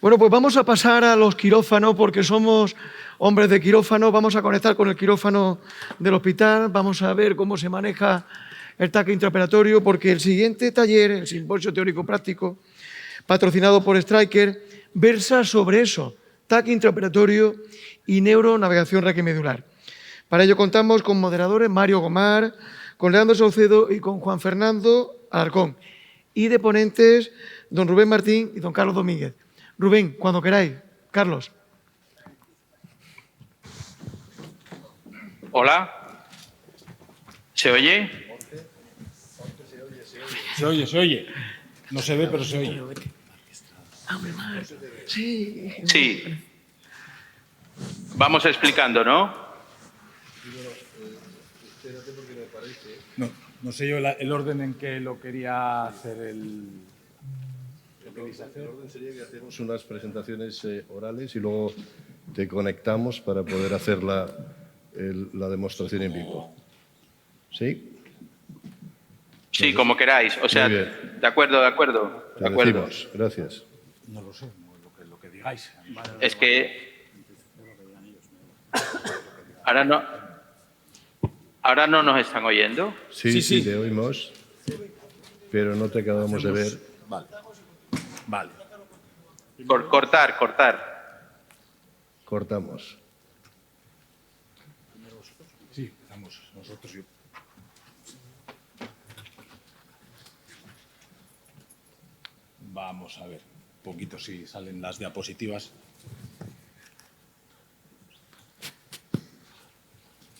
Bueno, pues vamos a pasar a los quirófanos porque somos hombres de quirófano. Vamos a conectar con el quirófano del hospital. Vamos a ver cómo se maneja el TAC intraoperatorio porque el siguiente taller, el simposio teórico práctico, patrocinado por Stryker, versa sobre eso, TAC intraoperatorio y neuronavegación raquimedular. Para ello contamos con moderadores Mario Gomar, con Leandro Saucedo y con Juan Fernando Alarcón. Y de ponentes, don Rubén Martín y don Carlos Domínguez. Rubén, cuando queráis. Carlos. Hola. ¿Se oye? Se oye. No se ve, pero se oye. Sí. Sí. Vamos explicando, ¿no? No sé yo el orden en que lo quería hacer el orden sería que hacemos unas presentaciones orales y luego te conectamos para poder hacer la demostración en vivo. ¿Sí? Sí, como queráis. O sea, Muy bien. de acuerdo, de acuerdo. Te decimos. Gracias. No lo sé, lo que digáis. Es que ahora no nos están oyendo. Sí, te oímos, pero no te acabamos de ver. Vale. Cortar. Cortamos. Sí, empezamos nosotros. Vamos a ver un poquito si salen las diapositivas.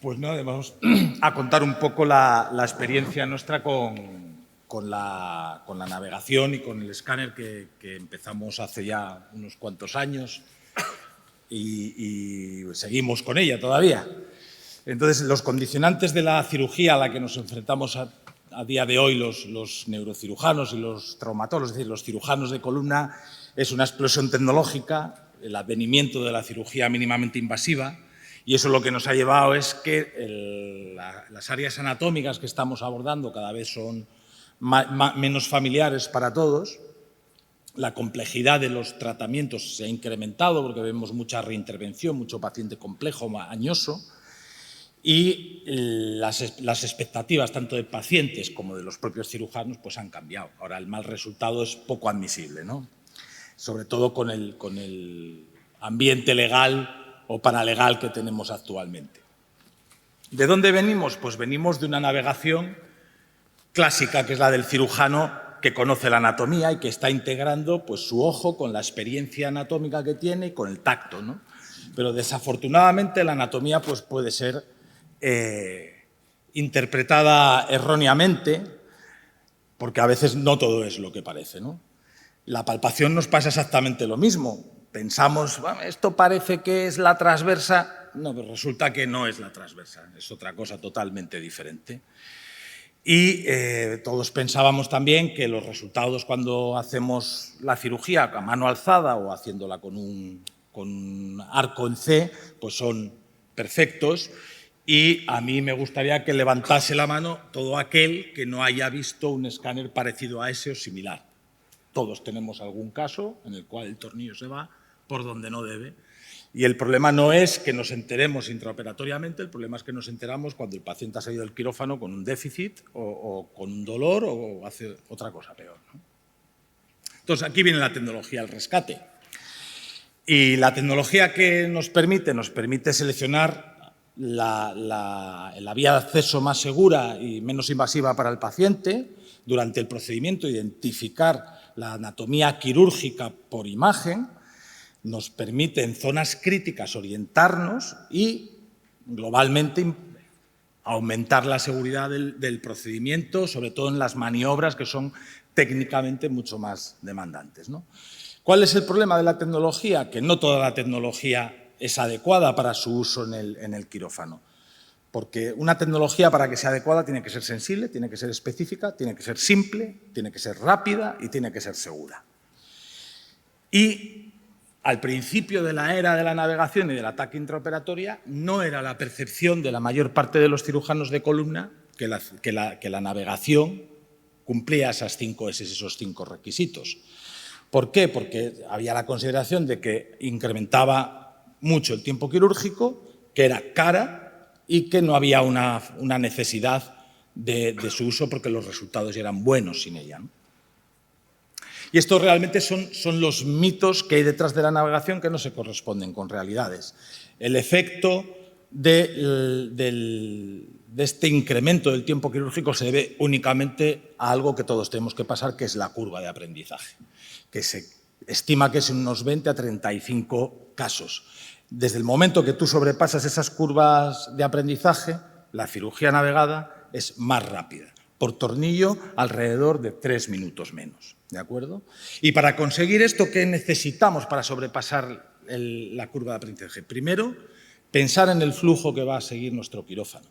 Pues nada, vamos a contar un poco la experiencia nuestra con la navegación y con el escáner que empezamos hace ya unos cuantos años y seguimos con ella todavía. Entonces, los condicionantes de la cirugía a la que nos enfrentamos a día de hoy los neurocirujanos y los traumatólogos, es decir, los cirujanos de columna, es una explosión tecnológica, el advenimiento de la cirugía mínimamente invasiva, y eso lo que nos ha llevado es que las áreas anatómicas que estamos abordando cada vez son menos familiares para todos. La complejidad de los tratamientos se ha incrementado porque vemos mucha reintervención, mucho paciente complejo, añoso, y las expectativas tanto de pacientes como de los propios cirujanos pues han cambiado. Ahora el mal resultado es poco admisible, ¿no? Sobre todo con el ambiente legal o paralegal que tenemos actualmente. ¿De dónde venimos? Pues venimos de una navegación clásica, que es la del cirujano que conoce la anatomía y que está integrando pues, su ojo con la experiencia anatómica que tiene y con el tacto, ¿no? Pero desafortunadamente la anatomía pues, puede ser interpretada erróneamente, porque a veces no todo es lo que parece, ¿no? La palpación nos pasa exactamente lo mismo. Pensamos, bueno, esto parece que es la transversa, no, pero resulta que no es la transversa, es otra cosa totalmente diferente. Y todos pensábamos también que los resultados cuando hacemos la cirugía a mano alzada o haciéndola con un arco en C, pues son perfectos. Y a mí me gustaría que levantase la mano todo aquel que no haya visto un escáner parecido a ese o similar. Todos tenemos algún caso en el cual el tornillo se va por donde no debe. Y el problema no es que nos enteremos intraoperatoriamente, el problema es que nos enteramos cuando el paciente ha salido del quirófano con un déficit o con un dolor o hace otra cosa peor, ¿no? Entonces, aquí viene la tecnología al rescate. Y la tecnología que nos permite seleccionar la vía de acceso más segura y menos invasiva para el paciente durante el procedimiento, identificar la anatomía quirúrgica por imagen, nos permite en zonas críticas orientarnos y globalmente aumentar la seguridad del procedimiento, sobre todo en las maniobras que son técnicamente mucho más demandantes, ¿no? ¿Cuál es el problema de la tecnología? Que no toda la tecnología es adecuada para su uso en el quirófano. Porque una tecnología, para que sea adecuada, tiene que ser sensible, tiene que ser específica, tiene que ser simple, tiene que ser rápida y tiene que ser segura. Y al principio de la era de la navegación y del ataque intraoperatoria, no era la percepción de la mayor parte de los cirujanos de columna que la navegación cumplía esos 5 requisitos. ¿Por qué? Porque había la consideración de que incrementaba mucho el tiempo quirúrgico, que era cara y que no había una necesidad de su uso porque los resultados ya eran buenos sin ella, ¿no? Y estos realmente son los mitos que hay detrás de la navegación que no se corresponden con realidades. El efecto de este incremento del tiempo quirúrgico se debe únicamente a algo que todos tenemos que pasar, que es la curva de aprendizaje, que se estima que es en unos 20 a 35 casos. Desde el momento que tú sobrepasas esas curvas de aprendizaje, la cirugía navegada es más rápida. Por tornillo, alrededor de 3 minutos menos. ¿De acuerdo? Y para conseguir esto, ¿qué necesitamos para sobrepasar la curva de aprendizaje? Primero, pensar en el flujo que va a seguir nuestro quirófano.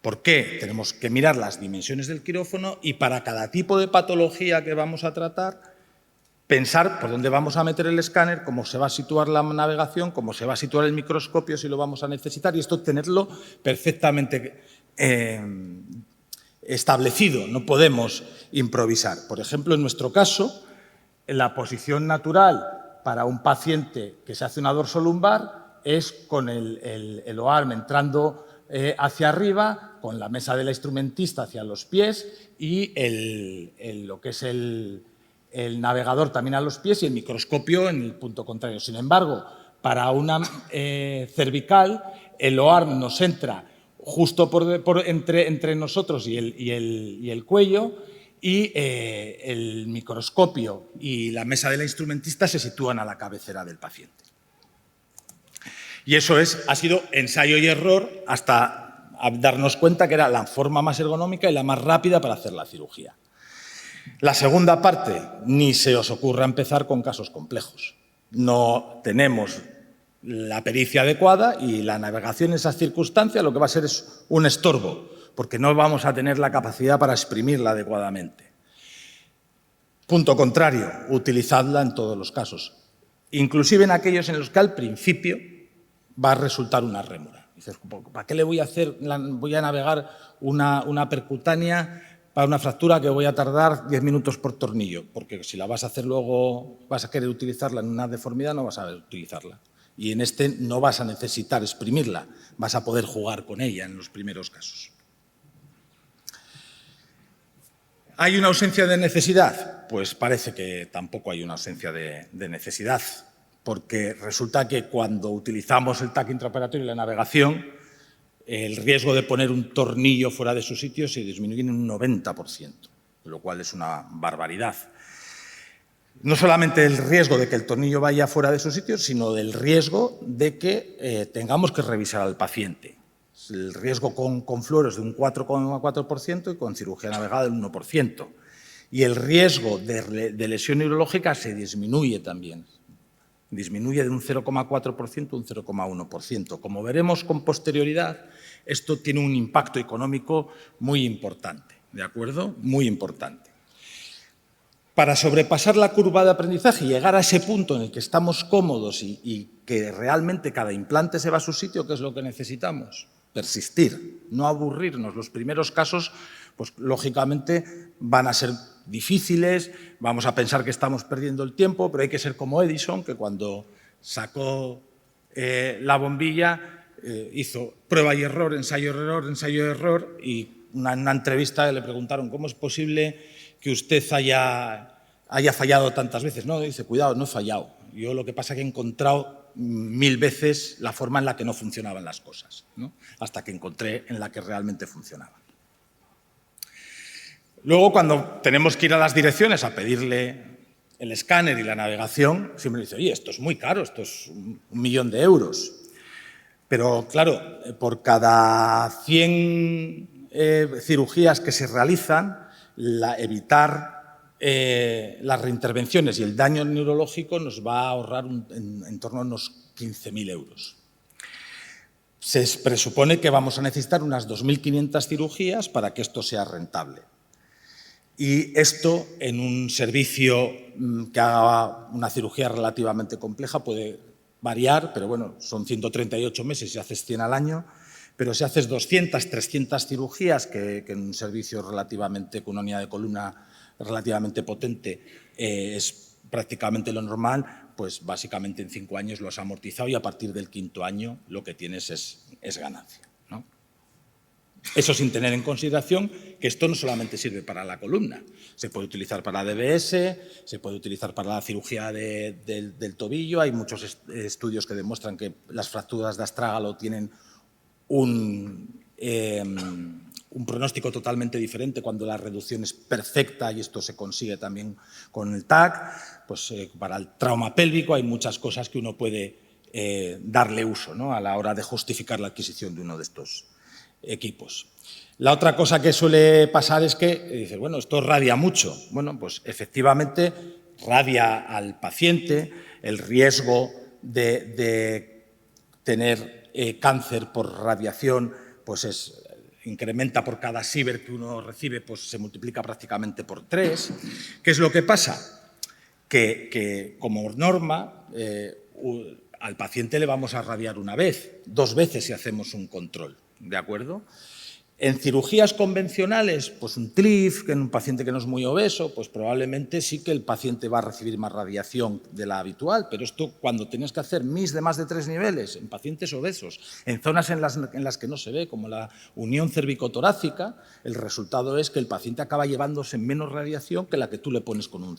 ¿Por qué? Tenemos que mirar las dimensiones del quirófano y para cada tipo de patología que vamos a tratar, pensar por dónde vamos a meter el escáner, cómo se va a situar la navegación, cómo se va a situar el microscopio si lo vamos a necesitar, y esto tenerlo perfectamente establecido, no podemos improvisar. Por ejemplo, en nuestro caso, en la posición natural para un paciente que se hace una dorsolumbar es con el OARM entrando hacia arriba, con la mesa de la instrumentista hacia los pies y lo que es el navegador también a los pies y el microscopio en el punto contrario. Sin embargo, para una cervical, el OARM nos entra justo entre nosotros y el cuello, y el microscopio y la mesa de la instrumentista se sitúan a la cabecera del paciente. Y eso ha sido ensayo y error hasta darnos cuenta que era la forma más ergonómica y la más rápida para hacer la cirugía. La segunda parte, ni se os ocurra empezar con casos complejos. No tenemos la pericia adecuada y la navegación en esas circunstancias lo que va a ser es un estorbo, porque no vamos a tener la capacidad para exprimirla adecuadamente. Punto contrario, utilizadla en todos los casos, inclusive en aquellos en los que al principio va a resultar una rémora. Dices, ¿para qué le voy a hacer? Voy a navegar una percutánea para una fractura que voy a tardar 10 minutos por tornillo, porque si la vas a hacer luego, vas a querer utilizarla en una deformidad, no vas a utilizarla. Y en este no vas a necesitar exprimirla, vas a poder jugar con ella en los primeros casos. ¿Hay una ausencia de necesidad? Pues parece que tampoco hay una ausencia de necesidad, porque resulta que cuando utilizamos el TAC intraoperatorio y la navegación, el riesgo de poner un tornillo fuera de su sitio se disminuye en un 90%, lo cual es una barbaridad. No solamente el riesgo de que el tornillo vaya fuera de su sitio, sino del riesgo de que tengamos que revisar al paciente. El riesgo con fluoros de un 4,4% y con cirugía navegada del 1%. Y el riesgo de lesión neurológica se disminuye también. Disminuye de un 0,4% a un 0,1%. Como veremos con posterioridad, esto tiene un impacto económico muy importante, ¿de acuerdo? Muy importante. Para sobrepasar la curva de aprendizaje y llegar a ese punto en el que estamos cómodos y que realmente cada implante se va a su sitio, ¿qué es lo que necesitamos? Persistir, no aburrirnos. Los primeros casos, pues lógicamente, van a ser difíciles, vamos a pensar que estamos perdiendo el tiempo, pero hay que ser como Edison, que cuando sacó la bombilla hizo prueba y error, ensayo y error, y en una entrevista le preguntaron ¿cómo es posible que usted haya fallado tantas veces? No, dice, cuidado, no he fallado. Yo lo que pasa es que he encontrado 1000 veces la forma en la que no funcionaban las cosas, ¿no? Hasta que encontré en la que realmente funcionaban. Luego, cuando tenemos que ir a las direcciones a pedirle el escáner y la navegación, siempre dice, oye, esto es muy caro, esto es 1 millón de euros. Pero, claro, por cada 100 cirugías que se realizan, evitar las reintervenciones y el daño neurológico nos va a ahorrar en torno a unos 15.000 euros. Se presupone que vamos a necesitar unas 2.500 cirugías para que esto sea rentable. Y esto, en un servicio que haga una cirugía relativamente compleja, puede variar, pero bueno, son 138 meses si haces 100 al año, pero si haces 200, 300 cirugías, que en un servicio relativamente, con una unidad de columna relativamente potente, es prácticamente lo normal, pues básicamente en 5 años lo has amortizado y a partir del 5.º año lo que tienes es ganancia, ¿no? Eso sin tener en consideración que esto no solamente sirve para la columna, se puede utilizar para la DBS, se puede utilizar para la cirugía del tobillo. Hay muchos estudios que demuestran que las fracturas de astrágalo tienen un pronóstico totalmente diferente cuando la reducción es perfecta, y esto se consigue también con el TAC. Pues para el trauma pélvico hay muchas cosas que uno puede darle uso, ¿no?, a la hora de justificar la adquisición de uno de estos equipos. La otra cosa que suele pasar es que dices, bueno, esto radia mucho. Bueno, pues efectivamente radia al paciente. El riesgo de tener cáncer por radiación pues incrementa por cada Syvert que uno recibe, pues se multiplica prácticamente por 3. ¿Qué es lo que pasa? Que como norma al paciente le vamos a radiar una vez, 2 veces si hacemos un control, ¿de acuerdo? En cirugías convencionales, pues un TLIF, que en un paciente que no es muy obeso, pues probablemente sí que el paciente va a recibir más radiación de la habitual, pero esto cuando tienes que hacer MIS de más de 3 niveles en pacientes obesos, en zonas en las que no se ve, como la unión cervicotorácica, el resultado es que el paciente acaba llevándose menos radiación que la que tú le pones con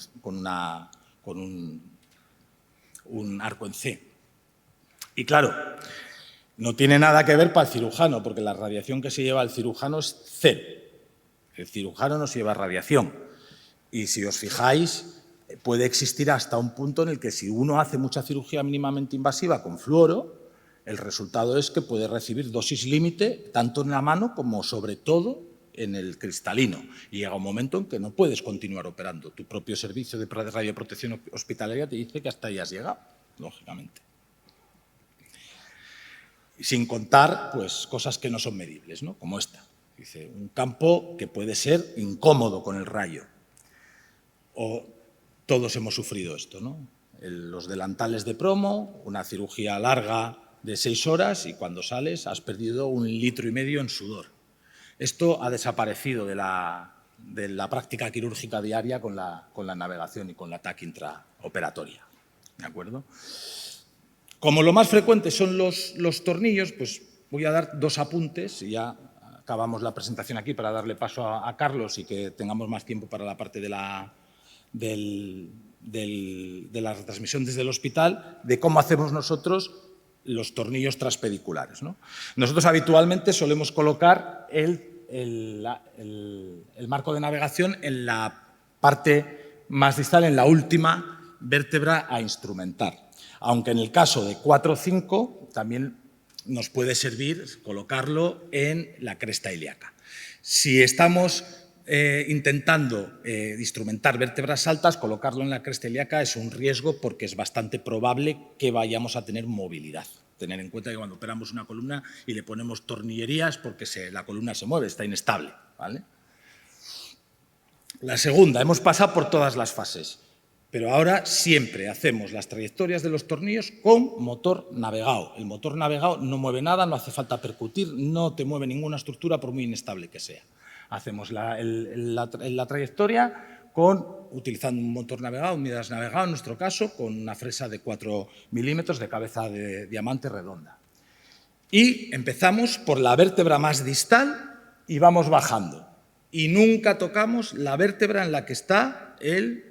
un arco en C. Y claro, no tiene nada que ver para el cirujano, porque la radiación que se lleva el cirujano es 0. El cirujano no se lleva radiación. Y si os fijáis, puede existir hasta un punto en el que si uno hace mucha cirugía mínimamente invasiva con fluoro, el resultado es que puede recibir dosis límite tanto en la mano como sobre todo en el cristalino. Y llega un momento en que no puedes continuar operando. Tu propio servicio de radioprotección hospitalaria te dice que hasta ahí has llegado, lógicamente. Sin contar pues, cosas que no son medibles, ¿no?, como esta. Dice, un campo que puede ser incómodo con el rayo. O todos hemos sufrido esto, ¿no? Los delantales de promo, una cirugía larga de 6 horas y cuando sales has perdido 1,5 litros en sudor. Esto ha desaparecido de la práctica quirúrgica diaria con la navegación y con la TAC intraoperatoria, ¿de acuerdo? Como lo más frecuente son los tornillos, pues voy a dar 2 apuntes y ya acabamos la presentación aquí para darle paso a Carlos y que tengamos más tiempo para la parte de la retransmisión desde el hospital, de cómo hacemos nosotros los tornillos transpediculares, ¿no? Nosotros habitualmente solemos colocar el marco de navegación en la parte más distal, en la última vértebra a instrumentar. Aunque en el caso de 4 o 5 también nos puede servir colocarlo en la cresta ilíaca. Si estamos intentando instrumentar vértebras altas, colocarlo en la cresta ilíaca es un riesgo porque es bastante probable que vayamos a tener movilidad. Tener en cuenta que cuando operamos una columna y le ponemos tornillerías porque la columna se mueve, está inestable, ¿vale? La segunda, hemos pasado por todas las fases. Pero ahora siempre hacemos las trayectorias de los tornillos con motor navegado. El motor navegado no mueve nada, no hace falta percutir, no te mueve ninguna estructura por muy inestable que sea. Hacemos la trayectoria utilizando un motor navegado, un Midas navegado en nuestro caso, con una fresa de 4 milímetros de cabeza de diamante redonda. Y empezamos por la vértebra más distal y vamos bajando. Y nunca tocamos la vértebra en la que está el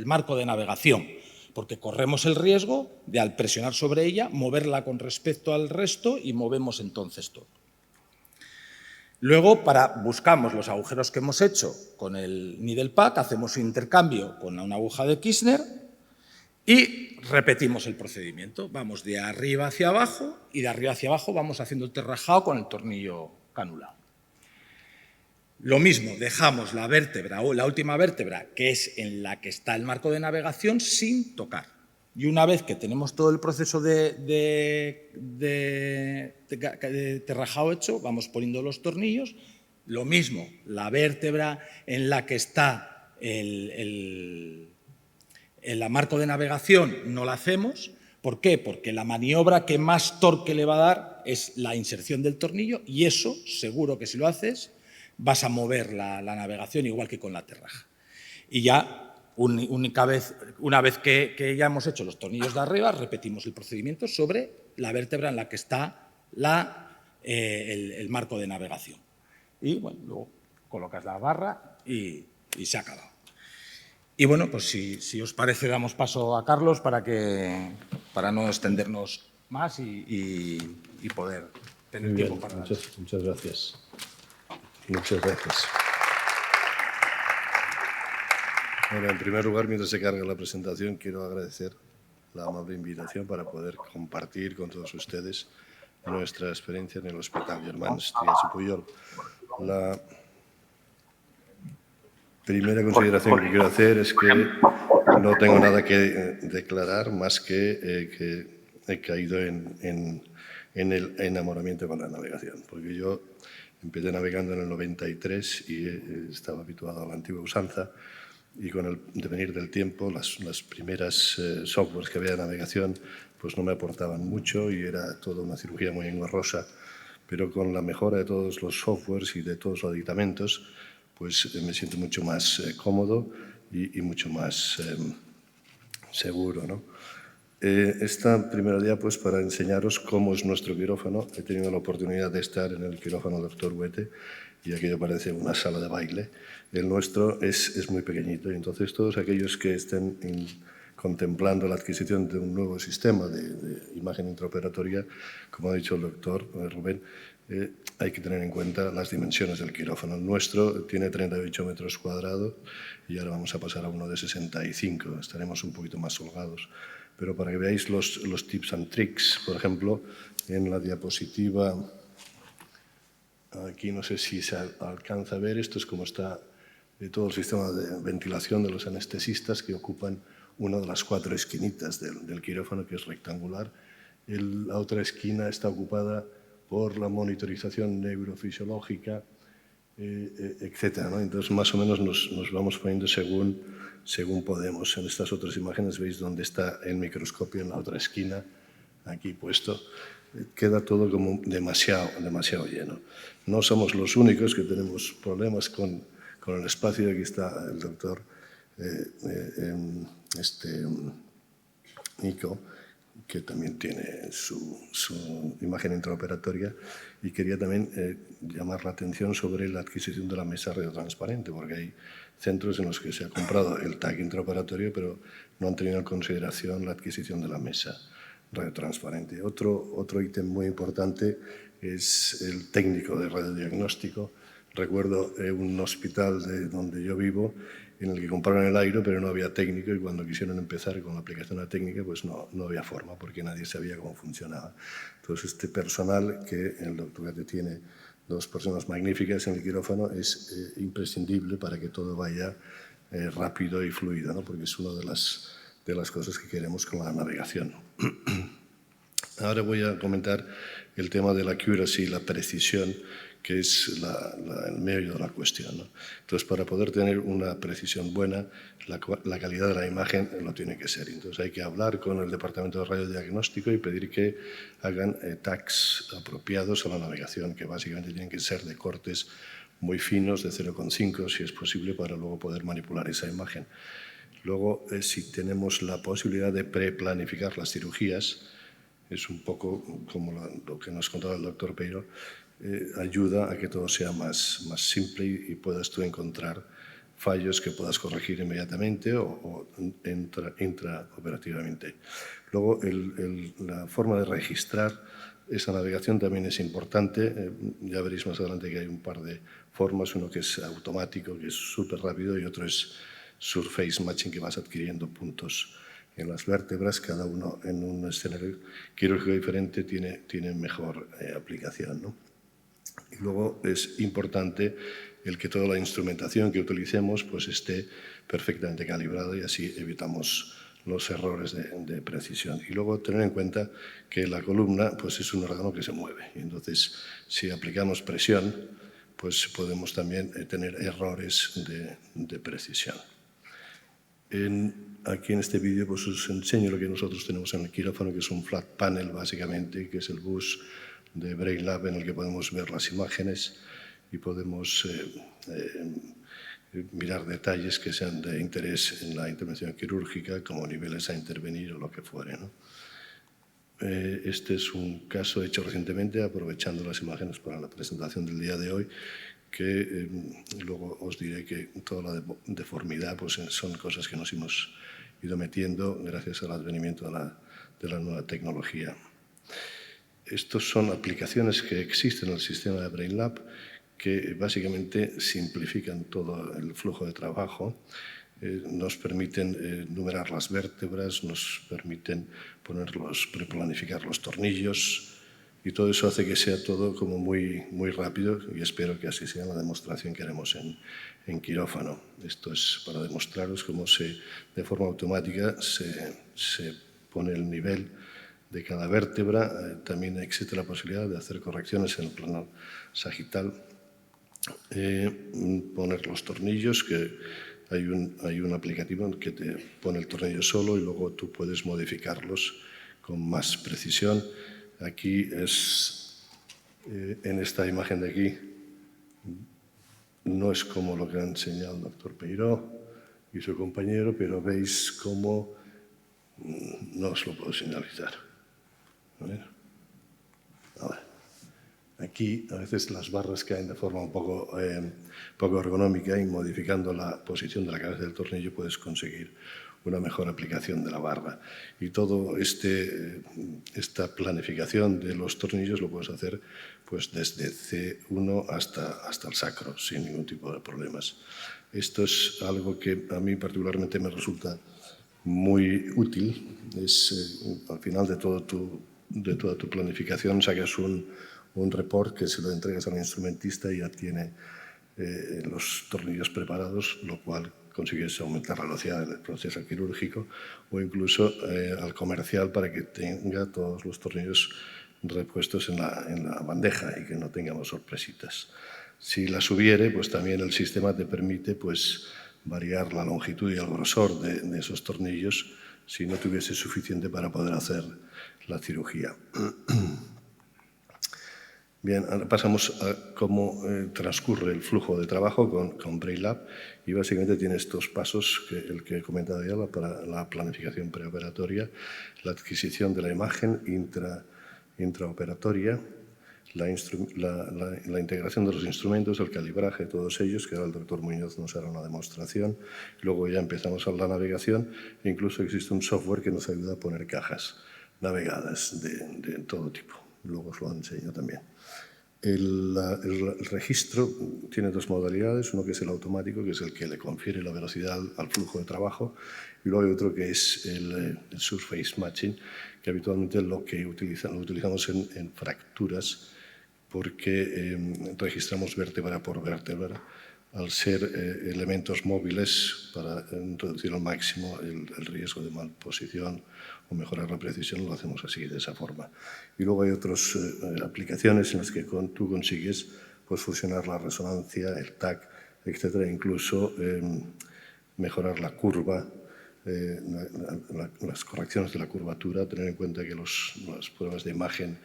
marco de navegación, porque corremos el riesgo de, al presionar sobre ella, moverla con respecto al resto y movemos entonces todo. Luego, buscamos los agujeros que hemos hecho con el needle pack, hacemos un intercambio con una aguja de Kirchner y repetimos el procedimiento. Vamos de arriba hacia abajo y de arriba hacia abajo vamos haciendo el terrajado con el tornillo canulado. Lo mismo, dejamos la vértebra o la última vértebra, que es en la que está el marco de navegación, sin tocar. Y una vez que tenemos todo el proceso de terrajado hecho, vamos poniendo los tornillos. Lo mismo, la vértebra en la que está el marco de navegación no la hacemos. ¿Por qué? Porque la maniobra que más torque le va a dar es la inserción del tornillo y eso, seguro que si lo haces, vas a mover la navegación igual que con la terraja. Y ya una vez que ya hemos hecho los tornillos de arriba, repetimos el procedimiento sobre la vértebra en la que está el marco de navegación. Y bueno, luego colocas la barra y se ha acabado. Y bueno, pues si os parece, damos paso a Carlos para no extendernos más y poder tener Muy tiempo bien, para... muchas gracias. Muchas gracias. Ahora, en primer lugar, mientras se carga la presentación, quiero agradecer la amable invitación para poder compartir con todos ustedes nuestra experiencia en el Hospital Germans Trias y Pujol. La primera consideración que quiero hacer es que no tengo nada que declarar más que he caído en el enamoramiento con la navegación, porque yo empecé navegando en el 93 y estaba habituado a la antigua usanza, y con el devenir del tiempo las primeras softwares que había de navegación pues no me aportaban mucho y era toda una cirugía muy engorrosa, pero con la mejora de todos los softwares y de todos los aditamentos pues me siento mucho más cómodo y mucho más seguro, ¿no? Esta primera diapo es para enseñaros cómo es nuestro quirófano. He tenido la oportunidad de estar en el quirófano Dr. Huete y aquello parece una sala de baile. El nuestro es muy pequeñito y entonces todos aquellos que estén contemplando la adquisición de un nuevo sistema de imagen intraoperatoria, como ha dicho el doctor Rubén, hay que tener en cuenta las dimensiones del quirófano. El nuestro tiene 38 metros cuadrados y ahora vamos a pasar a uno de 65. Estaremos un poquito más holgados. Pero para que veáis los tips and tricks, por ejemplo, en la diapositiva, aquí no sé si se alcanza a ver, esto es como está todo el sistema de ventilación de los anestesistas que ocupan una de las 4 esquinitas del quirófano, que es rectangular. La otra esquina está ocupada por la monitorización neurofisiológica, etcétera, ¿no? Entonces, más o menos nos vamos poniendo según podemos. En estas otras imágenes veis dónde está el microscopio en la otra esquina, aquí puesto. Queda todo como demasiado lleno. No somos los únicos que tenemos problemas con el espacio. Aquí está el doctor Nico, que también tiene su imagen intraoperatoria, y quería también llamar la atención sobre la adquisición de la mesa radiotransparente, porque hay centros en los que se ha comprado el TAC intraoperatorio, pero no han tenido en consideración la adquisición de la mesa radiotransparente. Otro ítem muy importante es el técnico de radiodiagnóstico. Recuerdo un hospital de donde yo vivo en el que compraron el aire, pero no había técnico, y cuando quisieron empezar con la aplicación de la técnica, pues no había forma, porque nadie sabía cómo funcionaba. Entonces, este personal, que el doctor Gate tiene 2 personas magníficas en el quirófano, es imprescindible para que todo vaya rápido y fluido, ¿no? Porque es una de las cosas que queremos con la navegación. Ahora voy a comentar el tema de la accuracy, la precisión, que es el meollo de la cuestión, ¿no? Entonces, para poder tener una precisión buena, la calidad de la imagen lo tiene que ser. Entonces, hay que hablar con el departamento de radiodiagnóstico y pedir que hagan tags apropiados a la navegación, que básicamente tienen que ser de cortes muy finos, de 0,5, si es posible, para luego poder manipular esa imagen. Luego, si tenemos la posibilidad de preplanificar las cirugías, es un poco como lo que nos contaba el doctor Peiro, ayuda a que todo sea más simple y puedas tú encontrar fallos que puedas corregir inmediatamente o intraoperativamente. Luego, la forma de registrar esa navegación también es importante. Ya veréis más adelante que hay un par de formas, uno que es automático, que es súper rápido, y otro es surface matching, que vas adquiriendo puntos en las vértebras, cada uno en un escenario quirúrgico diferente tiene mejor aplicación, ¿no? Y luego es importante el que toda la instrumentación que utilicemos pues esté perfectamente calibrada, y así evitamos los errores de precisión. Y luego tener en cuenta que la columna pues es un órgano que se mueve, y entonces si aplicamos presión pues podemos también tener errores de precisión. Aquí en este vídeo pues os enseño lo que nosotros tenemos en el quirófano, que es un flat panel básicamente, que es el bus de Brainlab, en el que podemos ver las imágenes y podemos mirar detalles que sean de interés en la intervención quirúrgica, como niveles a intervenir o lo que fuere, ¿no? Este es un caso hecho recientemente, aprovechando las imágenes para la presentación del día de hoy, que luego os diré que toda la deformidad pues, son cosas que nos hemos ido metiendo gracias al advenimiento de la nueva tecnología. Estas son aplicaciones que existen en el sistema de BrainLab que básicamente simplifican todo el flujo de trabajo. Nos permiten numerar las vértebras, nos permiten preplanificar los tornillos, y todo eso hace que sea todo como muy, muy rápido, y espero que así sea la demostración que haremos en quirófano. Esto es para demostraros cómo de forma automática se pone el nivel de cada vértebra. También existe la posibilidad de hacer correcciones en el plano sagital, poner los tornillos, que hay un aplicativo que te pone el tornillo solo y luego tú puedes modificarlos con más precisión. Aquí en esta imagen de aquí, no es como lo que ha enseñado el doctor Peiró y su compañero, pero veis cómo no os lo puedo señalizar. A ver. Aquí a veces las barras caen de forma un poco ergonómica, y modificando la posición de la cabeza del tornillo puedes conseguir una mejor aplicación de la barra. Y todo esta planificación de los tornillos lo puedes hacer pues, desde C1 hasta el sacro, sin ningún tipo de problemas. Esto es algo que a mí particularmente me resulta muy útil. Al final de toda tu planificación sacas un report que se lo entregas al instrumentista y ya tiene los tornillos preparados, lo cual consigues aumentar la velocidad del proceso quirúrgico, o incluso al comercial, para que tenga todos los tornillos repuestos en la bandeja y que no tengamos sorpresitas. Si las hubiere, pues también el sistema te permite pues, variar la longitud y el grosor de esos tornillos si no tuviese suficiente para poder hacer la cirugía. Bien, ahora pasamos a cómo transcurre el flujo de trabajo con BrainLab, y básicamente tiene estos pasos, el que he comentado ya, para la planificación preoperatoria, la adquisición de la imagen intraoperatoria, la integración de los instrumentos, el calibraje de todos ellos, que ahora el doctor Muñoz nos hará una demostración. Luego ya empezamos a la navegación, e incluso existe un software que nos ayuda a poner cajas navegadas de todo tipo. Luego os lo enseño también. El registro tiene dos modalidades, uno que es el automático, que es el que le confiere la velocidad al flujo de trabajo, y luego hay otro que es el surface matching, que habitualmente lo utilizamos en fracturas, porque registramos vértebra por vértebra, al ser elementos móviles, para introducir al máximo el riesgo de malposición o mejorar la precisión, lo hacemos así, de esa forma. Y luego hay otras aplicaciones en las que tú consigues pues, fusionar la resonancia, el TAC, etcétera, incluso mejorar la curva, las correcciones de la curvatura, tener en cuenta que las pruebas de imagen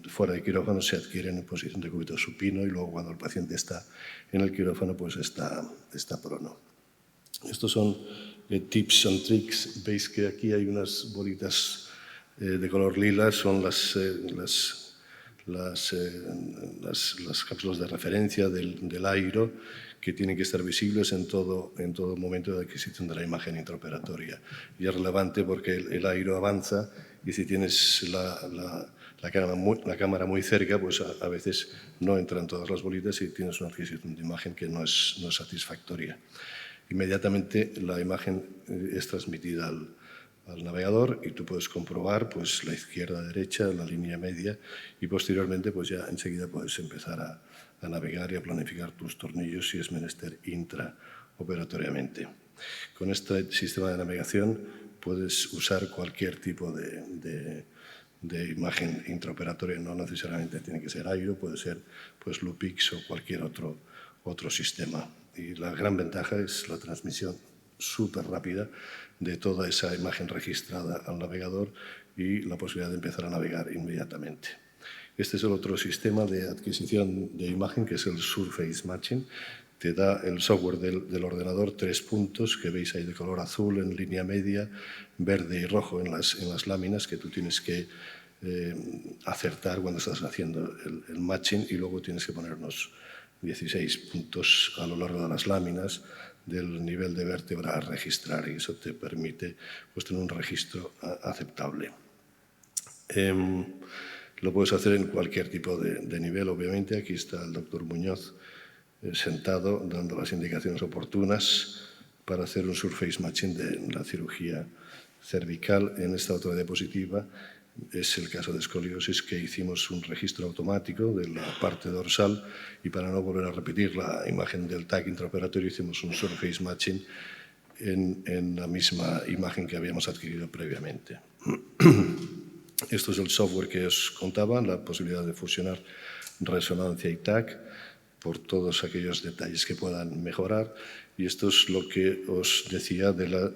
fuera de quirófano se adquieren en posición de cúbito supino, y luego cuando el paciente está en el quirófano pues está prono. Estos son tips and tricks. Veis que aquí hay unas bolitas de color lila, son las cápsulas de referencia del airo, que tienen que estar visibles en todo momento de adquisición de la imagen intraoperatoria. Y es relevante porque el airo avanza, y si tienes la cámara muy cerca, pues a veces no entran todas las bolitas y tienes una adquisición de imagen que no es satisfactoria. Inmediatamente la imagen es transmitida al navegador, y tú puedes comprobar pues, la izquierda, derecha, la línea media, y posteriormente pues, ya enseguida puedes empezar a navegar y a planificar tus tornillos si es menester intraoperatoriamente. Con este sistema de navegación puedes usar cualquier tipo de imagen intraoperatoria, no necesariamente tiene que ser airo, puede ser pues, Lupix o cualquier otro sistema. Y la gran ventaja es la transmisión súper rápida de toda esa imagen registrada al navegador y la posibilidad de empezar a navegar inmediatamente. Este es el otro sistema de adquisición de imagen, que es el Surface Matching, te da el software del ordenador 3 puntos que veis ahí de color azul en línea media, verde y rojo en las láminas que tú tienes que acertar cuando estás haciendo el matching, y luego tienes que ponernos 16 puntos a lo largo de las láminas del nivel de vértebra a registrar, y eso te permite pues, tener un registro aceptable. Lo puedes hacer en cualquier tipo de nivel, obviamente. Aquí está el doctor Muñoz sentado dando las indicaciones oportunas para hacer un surface matching de la cirugía cervical. En esta otra diapositiva es el caso de escoliosis, que hicimos un registro automático de la parte dorsal, y para no volver a repetir la imagen del TAC intraoperatorio hicimos un surface matching en la misma imagen que habíamos adquirido previamente. Esto es el software que os contaba, la posibilidad de fusionar resonancia y TAC por todos aquellos detalles que puedan mejorar. Y esto es lo que os decía de la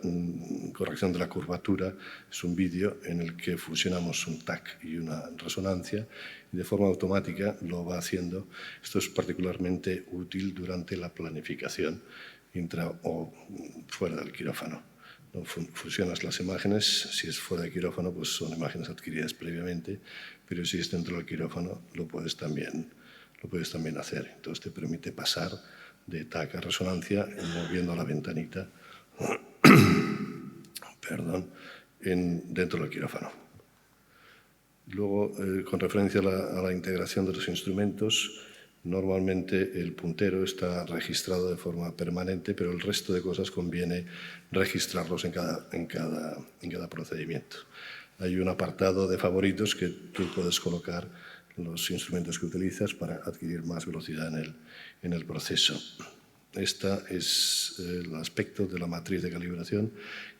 corrección de la curvatura. Es un vídeo en el que fusionamos un TAC y una resonancia, y de forma automática lo va haciendo. Esto es particularmente útil durante la planificación intra o fuera del quirófano. ¿No? Fusionas las imágenes. Si es fuera del quirófano, pues son imágenes adquiridas previamente, pero si es dentro del quirófano lo puedes también hacer. Entonces te permite pasar de TAC a resonancia moviendo la ventanita dentro del quirófano. Luego, con referencia a la integración de los instrumentos, normalmente el puntero está registrado de forma permanente, pero el resto de cosas conviene registrarlos en cada procedimiento. Hay un apartado de favoritos que tú puedes colocar los instrumentos que utilizas para adquirir más velocidad en el proceso. Este es el aspecto de la matriz de calibración,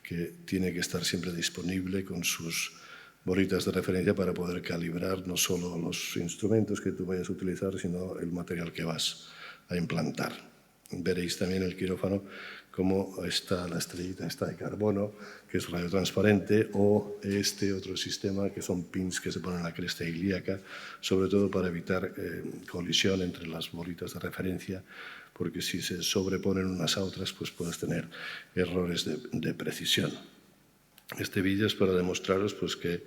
que tiene que estar siempre disponible con sus bolitas de referencia para poder calibrar no solo los instrumentos que tú vayas a utilizar, sino el material que vas a implantar. Veréis también el quirófano cómo está la estrellita esta de carbono, que es radiotransparente, o este otro sistema que son pins que se ponen en la cresta ilíaca, sobre todo para evitar colisión entre las bolitas de referencia, porque si se sobreponen unas a otras, pues puedes tener errores de precisión. Este vídeo es para demostraros pues, que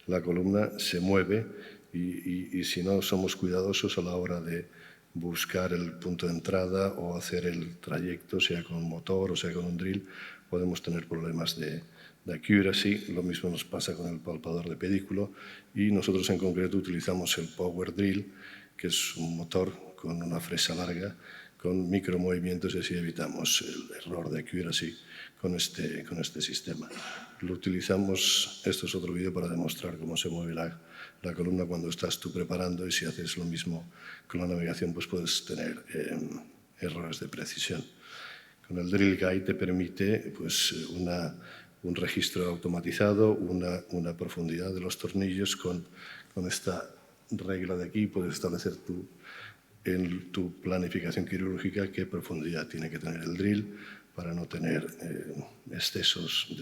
la columna se mueve y si no somos cuidadosos a la hora de buscar el punto de entrada o hacer el trayecto, sea con un motor o sea con un drill, podemos tener problemas de accuracy. Lo mismo nos pasa con el palpador de pedículo, y nosotros en concreto utilizamos el Power Drill, que es un motor con una fresa larga, con micromovimientos, y así evitamos el error de accuracy con este sistema. Lo utilizamos, esto es otro vídeo para demostrar cómo se mueve la columna cuando estás tú preparando, y si haces lo mismo con la navegación, pues puedes tener errores de precisión. Con el Drill Guide te permite pues, un registro automatizado, una profundidad de los tornillos. Con esta regla de aquí puedes establecer en tu planificación quirúrgica qué profundidad tiene que tener el drill para no tener excesos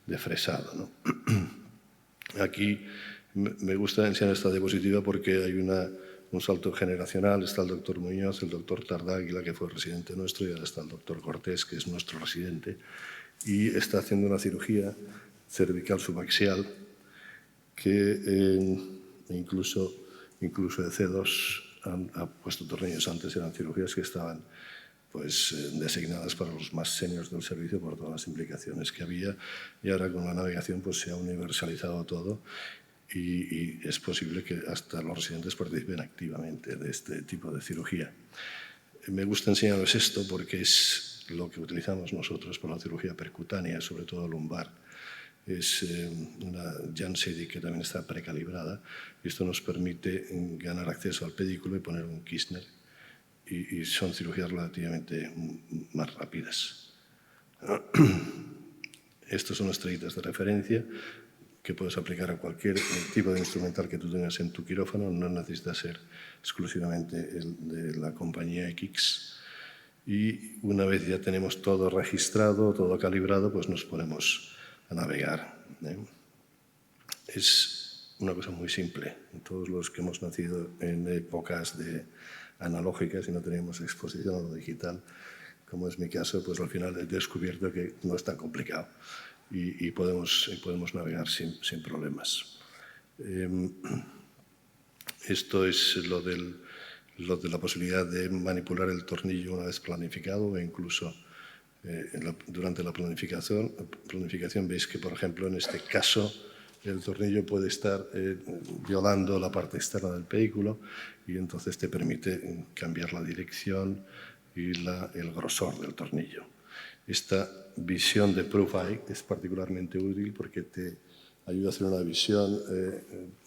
de fresado, ¿no? Aquí me gusta enseñar esta diapositiva porque hay un salto generacional. Está el doctor Muñoz, el doctor Tardáguila, que fue residente nuestro, y ahora está el doctor Cortés, que es nuestro residente, y está haciendo una cirugía cervical subaxial que incluso de C2 ha puesto tornillos. Antes eran cirugías que estaban pues, designadas para los más seniors del servicio por todas las implicaciones que había, y ahora con la navegación pues, se ha universalizado todo, y es posible que hasta los residentes participen activamente de este tipo de cirugía. Me gusta enseñaros esto porque es lo que utilizamos nosotros para la cirugía percutánea, sobre todo lumbar. Es una Jansedi que también está precalibrada, y esto nos permite ganar acceso al pedículo y poner un Kirchner, y son cirugías relativamente más rápidas. Estos son estrellitas de referencia que puedes aplicar a cualquier tipo de instrumental que tú tengas en tu quirófano. No necesita ser exclusivamente el de la compañía X. Y una vez ya tenemos todo registrado, todo calibrado, pues nos ponemos a navegar. Es una cosa muy simple. Todos los que hemos nacido en épocas de analógicas y no tenemos exposición a lo digital, como es mi caso, pues al final he descubierto que no es tan complicado y podemos navegar sin problemas. Esto es lo de la posibilidad de manipular el tornillo una vez planificado e incluso durante la planificación veis que, por ejemplo, en este caso el tornillo puede estar violando la parte externa del vehículo y entonces te permite cambiar la dirección y el grosor del tornillo. Esta visión de Proof Eye es particularmente útil porque te ayuda a hacer una visión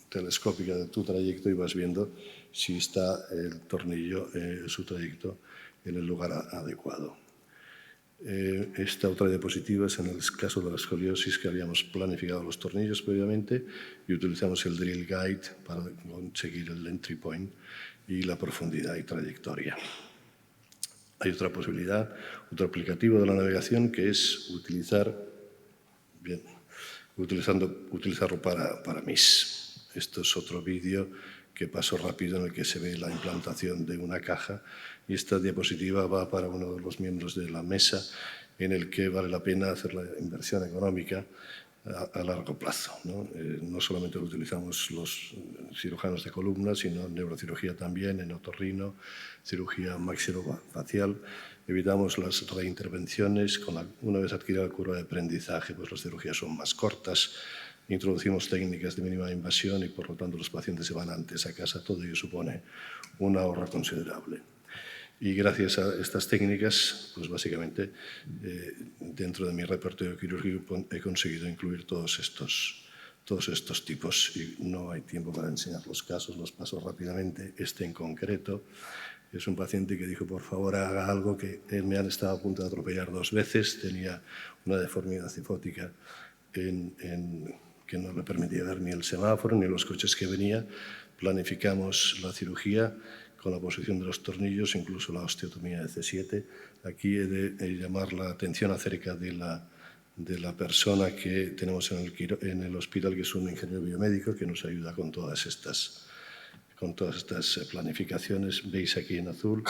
telescópica de tu trayecto y vas viendo si está el tornillo, su trayecto, en el lugar adecuado. Esta otra diapositiva es en el caso de la escoliosis, que habíamos planificado los tornillos previamente y utilizamos el Drill Guide para conseguir el entry point y la profundidad y trayectoria. Hay otra posibilidad, otro aplicativo de la navegación, que es utilizarlo para MIS. Esto es otro vídeo que paso rápido en el que se ve la implantación de una caja y esta diapositiva va para uno de los miembros de la mesa en el que vale la pena hacer la inversión económica a largo plazo, ¿no? No solamente lo utilizamos los cirujanos de columna, sino en neurocirugía también, en otorrino, cirugía maxilofacial. Evitamos las reintervenciones. Una vez adquirida la curva de aprendizaje, pues las cirugías son más cortas. Introducimos técnicas de mínima invasión y, por lo tanto, los pacientes se van antes a casa. Todo ello supone un ahorro considerable. Y gracias a estas técnicas, pues básicamente, dentro de mi repertorio quirúrgico he conseguido incluir todos estos tipos. Y no hay tiempo para enseñar los casos, los paso rápidamente. Este en concreto es un paciente que dijo, por favor, haga algo, que me han estado a punto de atropellar 2 veces. Tenía una deformidad cifótica que no le permitía ver ni el semáforo ni los coches que venía. Planificamos la cirugía con la posición de los tornillos, incluso la osteotomía de C7. Aquí he de llamar la atención acerca de la persona que tenemos en el hospital, que es un ingeniero biomédico que nos ayuda con todas estas planificaciones. Veis aquí en azul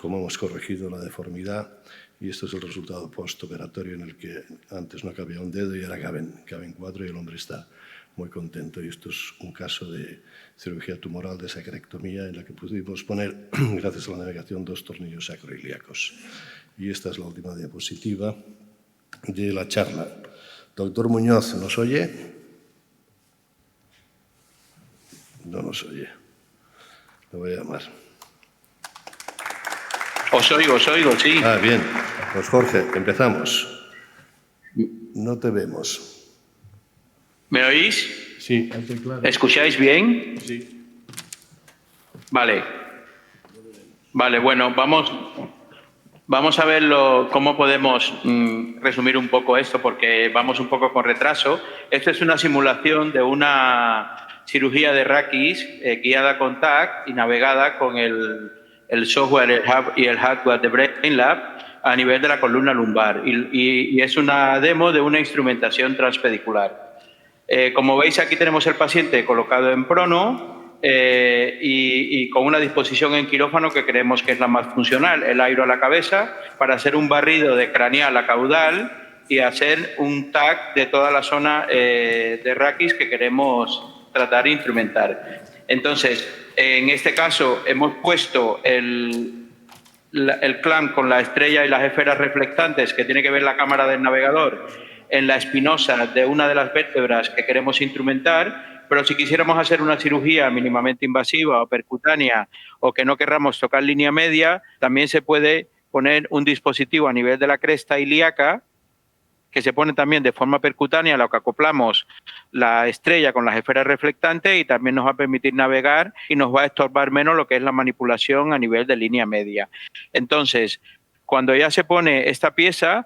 cómo hemos corregido la deformidad y esto es el resultado postoperatorio en el que antes no cabía un dedo y ahora caben 4 y el hombre está muy contento. Y esto es un caso de cirugía tumoral de sacrectomía en la que pudimos poner, gracias a la navegación, 2 tornillos sacroiliacos. Y esta es la última diapositiva de la charla. Doctor Muñoz, ¿nos oye? No nos oye. Lo voy a llamar. Os oigo, sí. Ah, bien. Pues Jorge, empezamos. No te vemos. ¿Me oís? Sí, estoy claro. ¿Escucháis bien? Sí. Vale. Vale, bueno, vamos a ver cómo podemos resumir un poco esto, porque vamos un poco con retraso. Esto es una simulación de una cirugía de raquis guiada con TAC y navegada con el software y el hardware de BrainLab a nivel de la columna lumbar. Y es una demo de una instrumentación transpedicular. Como veis, aquí tenemos el paciente colocado en prono y con una disposición en quirófano que creemos que es la más funcional, el airo a la cabeza, para hacer un barrido de craneal a caudal y hacer un TAC de toda la zona de raquis que queremos tratar e instrumentar. Entonces, en este caso, hemos puesto el clamp con la estrella y las esferas reflectantes que tiene que ver la cámara del navegador en la espinosa de una de las vértebras que queremos instrumentar, pero si quisiéramos hacer una cirugía mínimamente invasiva o percutánea o que no querramos tocar línea media, también se puede poner un dispositivo a nivel de la cresta ilíaca que se pone también de forma percutánea, a lo que acoplamos la estrella con las esferas reflectantes y también nos va a permitir navegar y nos va a estorbar menos lo que es la manipulación a nivel de línea media. Entonces, cuando ya se pone esta pieza,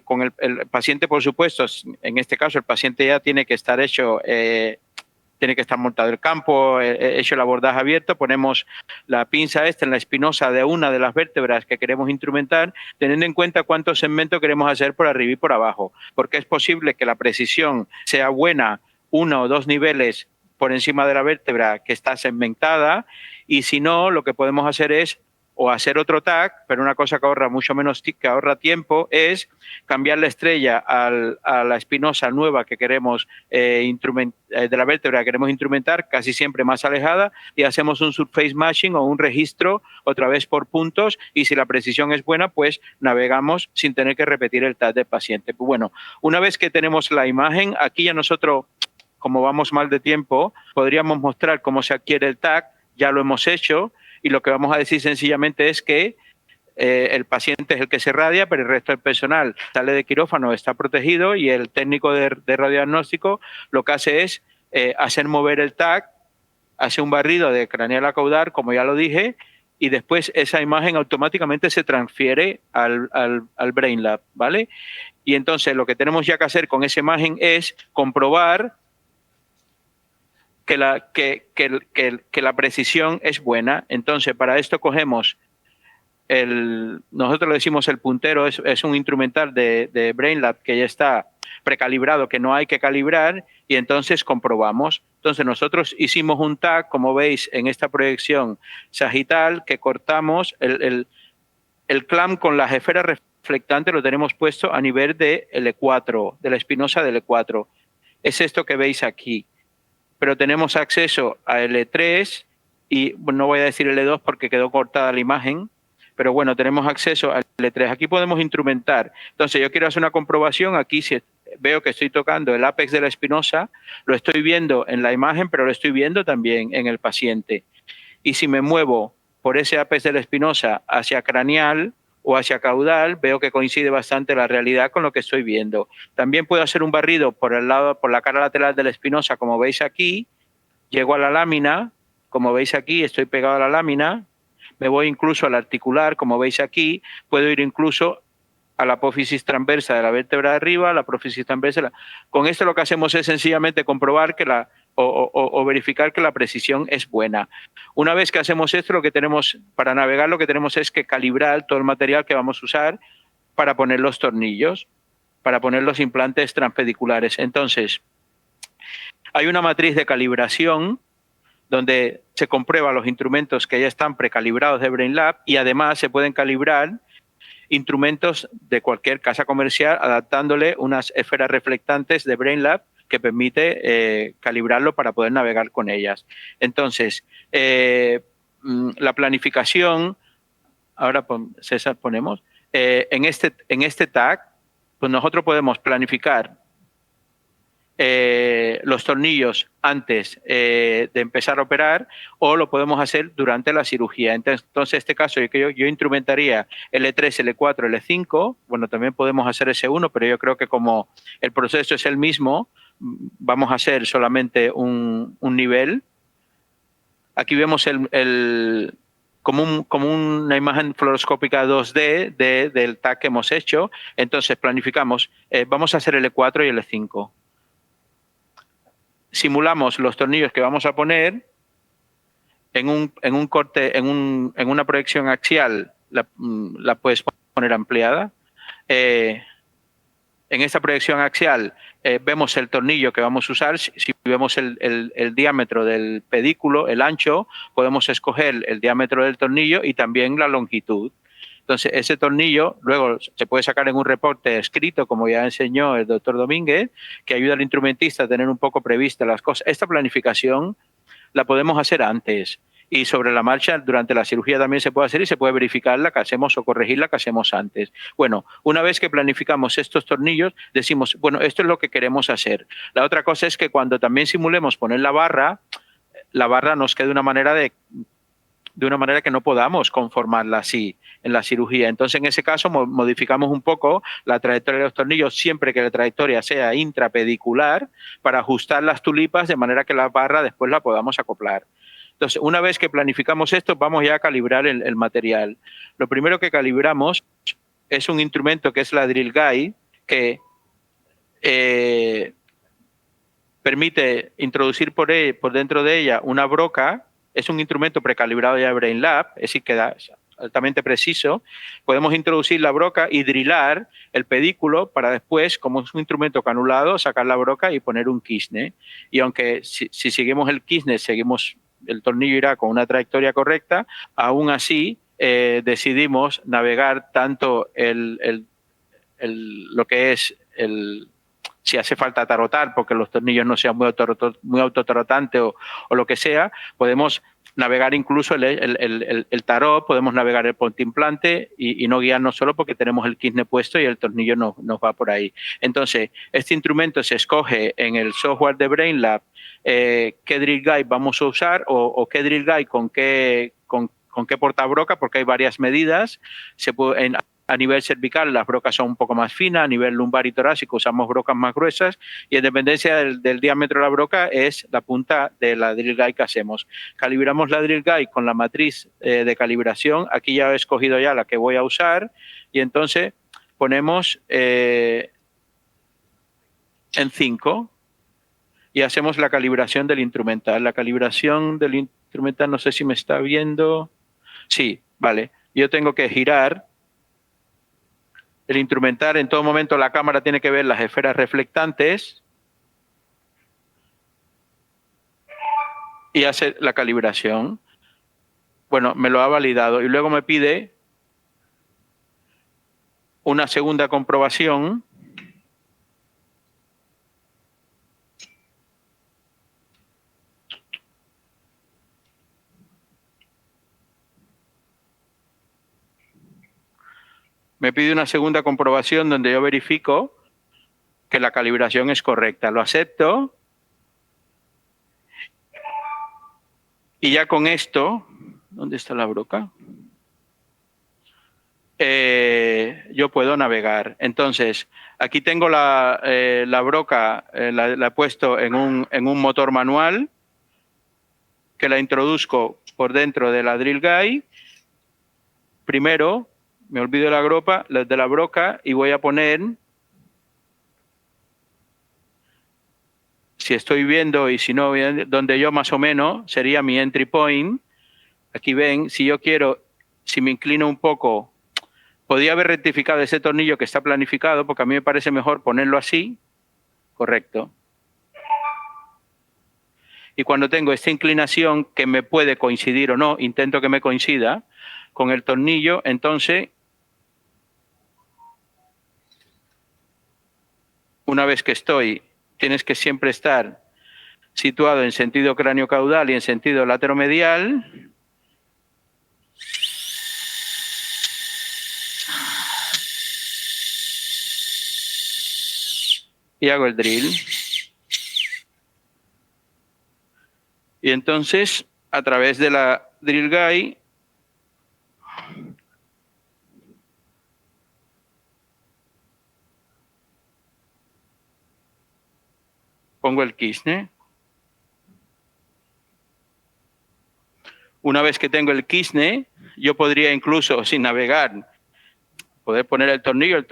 con el paciente, por supuesto, en este caso el paciente ya tiene que estar hecho, tiene que estar montado el campo, hecho el abordaje abierto, ponemos la pinza en la espinosa de una de las vértebras que queremos instrumentar, teniendo en cuenta cuántos segmentos queremos hacer por arriba y por abajo, porque es posible que la precisión sea buena 1 o 2 niveles por encima de la vértebra que está segmentada Y si no, lo que podemos hacer es o hacer otro TAC, pero una cosa que ahorra mucho menos, que ahorra tiempo, es cambiar la estrella a la espinosa nueva que queremos de la vértebra que queremos instrumentar, casi siempre más alejada, y hacemos un surface matching o un registro otra vez por puntos, y si la precisión es buena, pues navegamos sin tener que repetir el TAC del paciente. Pues bueno, una vez que tenemos la imagen, aquí ya nosotros, como vamos mal de tiempo, podríamos mostrar cómo se adquiere el TAC, ya lo hemos hecho, y lo que vamos a decir sencillamente es que el paciente es el que se radia, pero el resto del personal sale de quirófano, está protegido, y el técnico de radiodiagnóstico lo que hace es hacer mover el TAC, hace un barrido de craneal a caudal, como ya lo dije, y después esa imagen automáticamente se transfiere al BrainLab, ¿vale? Y entonces lo que tenemos ya que hacer con esa imagen es comprobar que la precisión es buena. Entonces, para esto cogemos nosotros le decimos el puntero, es un instrumental de BrainLab que ya está precalibrado, que no hay que calibrar, y entonces comprobamos. Entonces, nosotros hicimos un TAC, como veis en esta proyección sagital, que cortamos el clamp con las esferas reflectantes, lo tenemos puesto a nivel de L4, de la espinosa del L4. Es esto que veis aquí. Pero tenemos acceso a L3 y no voy a decir L2 porque quedó cortada la imagen, pero bueno, tenemos acceso a L3. Aquí podemos instrumentar. Entonces, yo quiero hacer una comprobación. Aquí si veo que estoy tocando el ápex de la espinosa, lo estoy viendo en la imagen, pero lo estoy viendo también en el paciente. Y si me muevo por ese ápex de la espinosa hacia craneal o hacia caudal, veo que coincide bastante la realidad con lo que estoy viendo. También puedo hacer un barrido por la cara lateral de la espinosa, como veis aquí, llego a la lámina, como veis aquí, estoy pegado a la lámina, me voy incluso al articular, como veis aquí, puedo ir incluso a la apófisis transversa de la vértebra de arriba, a la apófisis transversa. Con esto lo que hacemos es sencillamente comprobar que o verificar que la precisión es buena. Una vez que hacemos esto, lo que tenemos para navegar, lo que tenemos es que calibrar todo el material que vamos a usar para poner los tornillos, para poner los implantes transpediculares. Entonces, hay una matriz de calibración donde se comprueba los instrumentos que ya están precalibrados de BrainLab, y además se pueden calibrar instrumentos de cualquier casa comercial adaptándole unas esferas reflectantes de BrainLab que permite calibrarlo para poder navegar con ellas. Entonces, la planificación, ahora César ponemos, en este TAC, pues nosotros podemos planificar los tornillos antes de empezar a operar, o lo podemos hacer durante la cirugía. Entonces, en este caso, yo instrumentaría L3, L4, L5. Bueno, también podemos hacer S1, pero yo creo que como el proceso es el mismo, vamos a hacer solamente un nivel. Aquí vemos como una imagen fluoroscópica 2D del TAC que hemos hecho. Entonces, planificamos, vamos a hacer L4 y L5. Simulamos los tornillos que vamos a poner en un corte, en una proyección axial, la puedes poner ampliada. En esta proyección axial vemos el tornillo que vamos a usar. Si vemos el diámetro del pedículo, el ancho, podemos escoger el diámetro del tornillo y también la longitud. Entonces, ese tornillo luego se puede sacar en un reporte escrito, como ya enseñó el doctor Domínguez, que ayuda al instrumentista a tener un poco previstas las cosas. Esta planificación la podemos hacer antes, y sobre la marcha durante la cirugía también se puede hacer, y se puede verificar la que hacemos o corregir la que hacemos antes. Bueno, una vez que planificamos estos tornillos, decimos, bueno, esto es lo que queremos hacer. La otra cosa es que cuando también simulemos poner la barra nos quede de una manera que no podamos conformarla así en la cirugía. Entonces, en ese caso, modificamos un poco la trayectoria de los tornillos, siempre que la trayectoria sea intrapedicular, para ajustar las tulipas de manera que la barra después la podamos acoplar. Entonces, una vez que planificamos esto, vamos ya a calibrar el material. Lo primero que calibramos es un instrumento que es la Drill Guide, que permite introducir por dentro de ella una broca. Es un instrumento precalibrado ya de BrainLab, es decir, queda altamente preciso. Podemos introducir la broca y drillar el pedículo para después, como es un instrumento canulado, sacar la broca y poner un Kirchner. Y aunque si seguimos el Kirchner, seguimos el tornillo irá con una trayectoria correcta. Aún así, decidimos navegar tanto lo que es si hace falta tarotar, porque los tornillos no sean muy autotarotantes o lo que sea, podemos navegar incluso el tarot, podemos navegar el pontimplante y no guiarnos solo porque tenemos el quisne puesto y el tornillo nos va por ahí. Entonces, este instrumento se escoge en el software de BrainLab qué drill guide vamos a usar o qué drill guide con qué portabroca, porque hay varias medidas. A nivel cervical las brocas son un poco más finas, a nivel lumbar y torácico usamos brocas más gruesas y en dependencia del diámetro de la broca es la punta de la drill guide que hacemos. Calibramos la drill guide con la matriz de calibración. Aquí ya he escogido ya la que voy a usar y entonces ponemos en 5 y hacemos la calibración del instrumental. La calibración del instrumental, no sé si me está viendo. Sí, vale. Yo tengo que girar el instrumental. En todo momento la cámara tiene que ver las esferas reflectantes y hacer la calibración. Bueno, me lo ha validado y luego me pide una segunda comprobación. Me pide una segunda comprobación donde yo verifico que la calibración es correcta. Lo acepto. Y ya con esto, ¿dónde está la broca? Yo puedo navegar. Entonces, aquí tengo la broca, la he puesto en un motor manual que la introduzco por dentro de la drill guide. Primero, me olvido de la broca y voy a poner, si estoy viendo y si no, donde yo más o menos sería mi entry point. Aquí ven, si yo quiero, si me inclino un poco, podría haber rectificado ese tornillo que está planificado, porque a mí me parece mejor ponerlo así, correcto. Y cuando tengo esta inclinación que me puede coincidir o no, intento que me coincida con el tornillo, entonces, una vez que tienes que siempre estar situado en sentido cráneo-caudal y en sentido lateromedial. Y hago el drill. Y entonces, a través de la drill guide, pongo el quisne. Una vez que tengo el quisne, yo podría incluso, sin navegar, poder poner el tornillo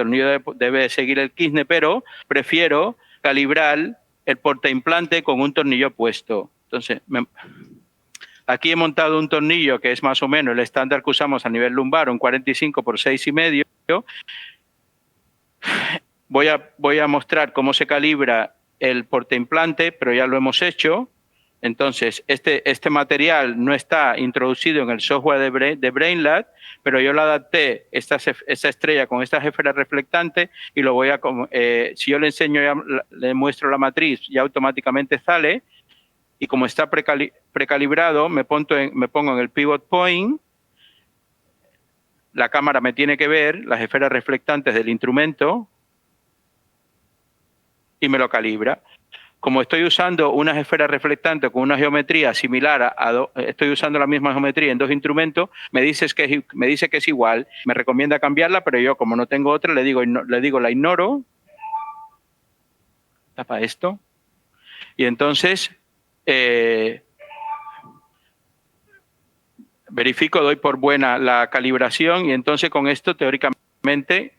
debe seguir el quisne, pero prefiero calibrar el portaimplante con un tornillo puesto. Entonces, aquí he montado un tornillo que es más o menos el estándar que usamos a nivel lumbar, un 45 por 6,5. Voy a mostrar cómo se calibra el portaimplante, pero ya lo hemos hecho. Entonces, este material no está introducido en el software de BrainLab, pero yo le adapté esta estrella con estas esferas reflectantes y lo voy a, si yo le enseño, le muestro la matriz, ya automáticamente sale. Y como está precalibrado, me pongo en el pivot point. La cámara me tiene que ver las esferas reflectantes del instrumento y me lo calibra. Como estoy usando unas esferas reflectantes con una geometría similar estoy usando la misma geometría en dos instrumentos, me dice que es igual, me recomienda cambiarla, pero yo como no tengo otra, le digo la ignoro, tapa esto, y entonces verifico, doy por buena la calibración y entonces con esto teóricamente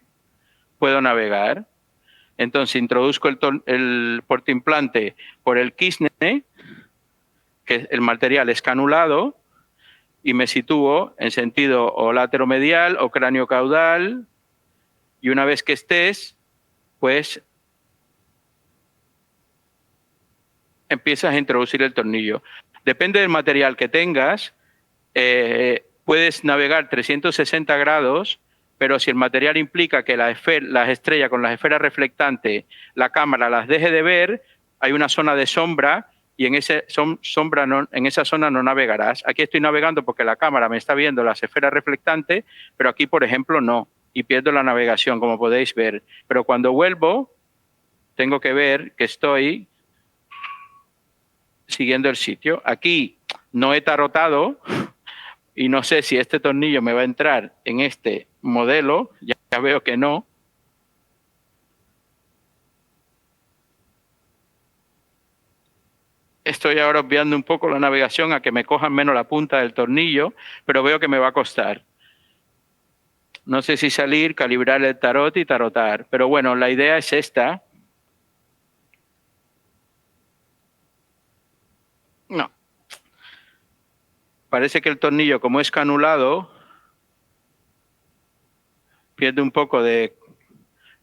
puedo navegar. Entonces introduzco el portaimplante por el quisne, que el material es canulado, y me sitúo en sentido o lateromedial o cráneo-caudal, y una vez que estés, pues empiezas a introducir el tornillo. Depende del material que tengas, puedes navegar 360 grados, pero si el material implica que las estrellas con las esferas reflectantes, la cámara las deje de ver, hay una zona de sombra y en esa zona no navegarás. Aquí estoy navegando porque la cámara me está viendo las esferas reflectantes, pero aquí, por ejemplo, no, y pierdo la navegación, como podéis ver. Pero cuando vuelvo, tengo que ver que estoy siguiendo el sitio. Aquí no he tarotado y no sé si este tornillo me va a entrar en este modelo, ya veo que no. Estoy ahora obviando un poco la navegación a que me cojan menos la punta del tornillo, pero veo que me va a costar. No sé si salir, calibrar el tarot y tarotar, pero bueno, la idea es esta. No. Parece que el tornillo, como es canulado, pierde un poco de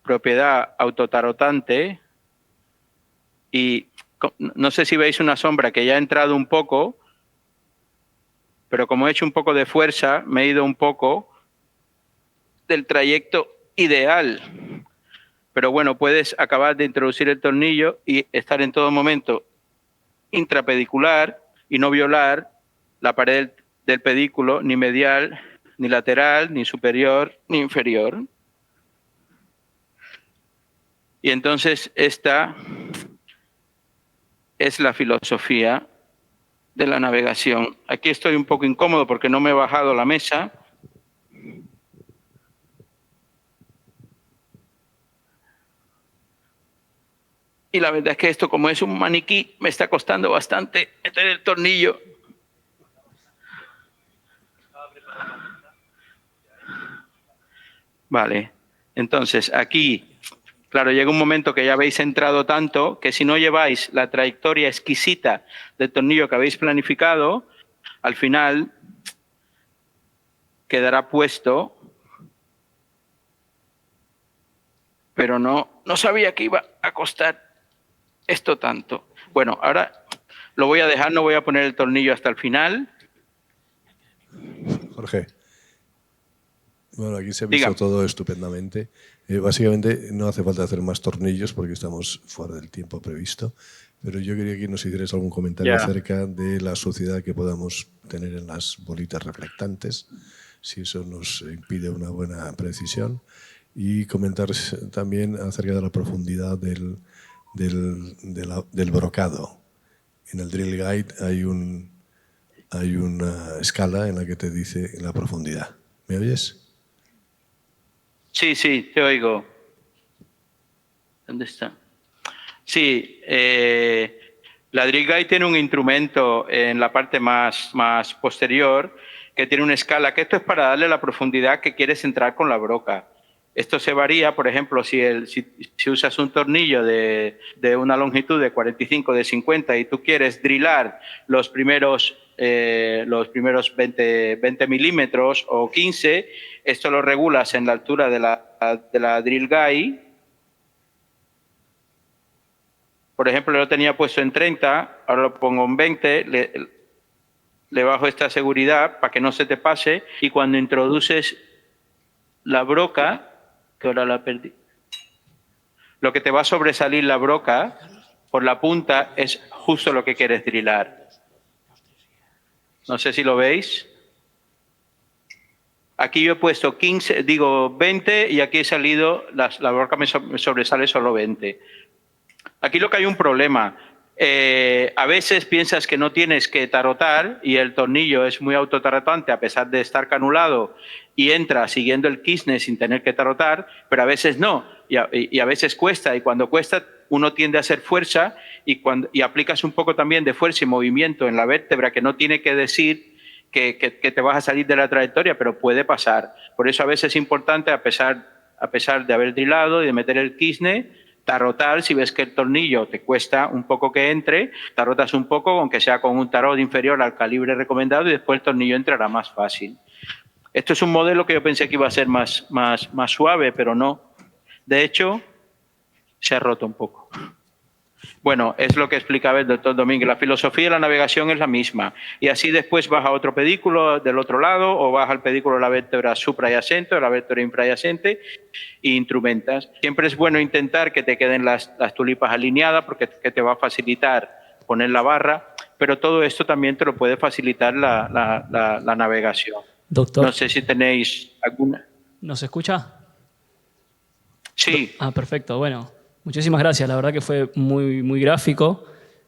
propiedad autotarotante y no sé si veis una sombra que ya ha entrado un poco, pero como he hecho un poco de fuerza, me he ido un poco del trayecto ideal. Pero bueno, puedes acabar de introducir el tornillo y estar en todo momento intrapedicular y no violar la pared del pedículo, ni medial, ni lateral, ni superior, ni inferior. Y entonces esta es la filosofía de la navegación. Aquí estoy un poco incómodo porque no me he bajado la mesa. Y la verdad es que esto, como es un maniquí, me está costando bastante meter el tornillo. Vale, entonces aquí, claro, llega un momento que ya habéis entrado tanto que si no lleváis la trayectoria exquisita del tornillo que habéis planificado, al final quedará puesto, pero no sabía que iba a costar esto tanto. Bueno, ahora lo voy a dejar, no voy a poner el tornillo hasta el final. Jorge. Bueno, aquí se ha visto todo estupendamente. Básicamente no hace falta hacer más tornillos porque estamos fuera del tiempo previsto, pero yo quería que nos hicieras algún comentario acerca de la suciedad que podamos tener en las bolitas reflectantes, si eso nos impide una buena precisión, y comentar también acerca de la profundidad del brocado. En el Drill Guide hay una escala en la que te dice la profundidad. ¿Me oyes? Sí, te oigo. ¿Dónde está? Sí, la Drill Guide tiene un instrumento en la parte más posterior que tiene una escala, que esto es para darle la profundidad que quieres entrar con la broca. Esto se varía, por ejemplo, si usas un tornillo de una longitud de 45, de 50 y tú quieres drillar los primeros 20 milímetros o 15, esto lo regulas en la altura de la Drill Guide. Por ejemplo, lo tenía puesto en 30, ahora lo pongo en 20, le bajo esta seguridad para que no se te pase y cuando introduces la broca, que ahora la perdí, lo que te va a sobresalir la broca por la punta es justo lo que quieres drilar. No sé si lo veis. Aquí yo he puesto 20 y aquí he salido, la broca me sobresale solo 20. Aquí lo que hay un problema. A veces piensas que no tienes que tarotar y el tornillo es muy autotarotante a pesar de estar canulado y entra siguiendo el Kirchner sin tener que tarotar, pero a veces no y a veces cuesta y cuando cuesta uno tiende a hacer fuerza y aplicas un poco también de fuerza y movimiento en la vértebra que no tiene que decir que te vas a salir de la trayectoria, pero puede pasar. Por eso a veces es importante a pesar de haber drilado y de meter el Kirchner, tarotar, si ves que el tornillo te cuesta un poco que entre, tarotas un poco, aunque sea con un tarot inferior al calibre recomendado y después el tornillo entrará más fácil. Esto es un modelo que yo pensé que iba a ser más suave, pero no. De hecho, se ha roto un poco. Bueno, es lo que explicaba el doctor Domínguez. La filosofía de la navegación es la misma. Y así después vas a otro pedículo del otro lado o vas al pedículo de la vértebra suprayacente o la vértebra infrayacente e instrumentas. Siempre es bueno intentar que te queden las tulipas alineadas porque te va a facilitar poner la barra, pero todo esto también te lo puede facilitar la navegación. Doctor. No sé si tenéis alguna. ¿Nos escucha? Sí. Perfecto. Bueno, muchísimas gracias. La verdad que fue muy gráfico.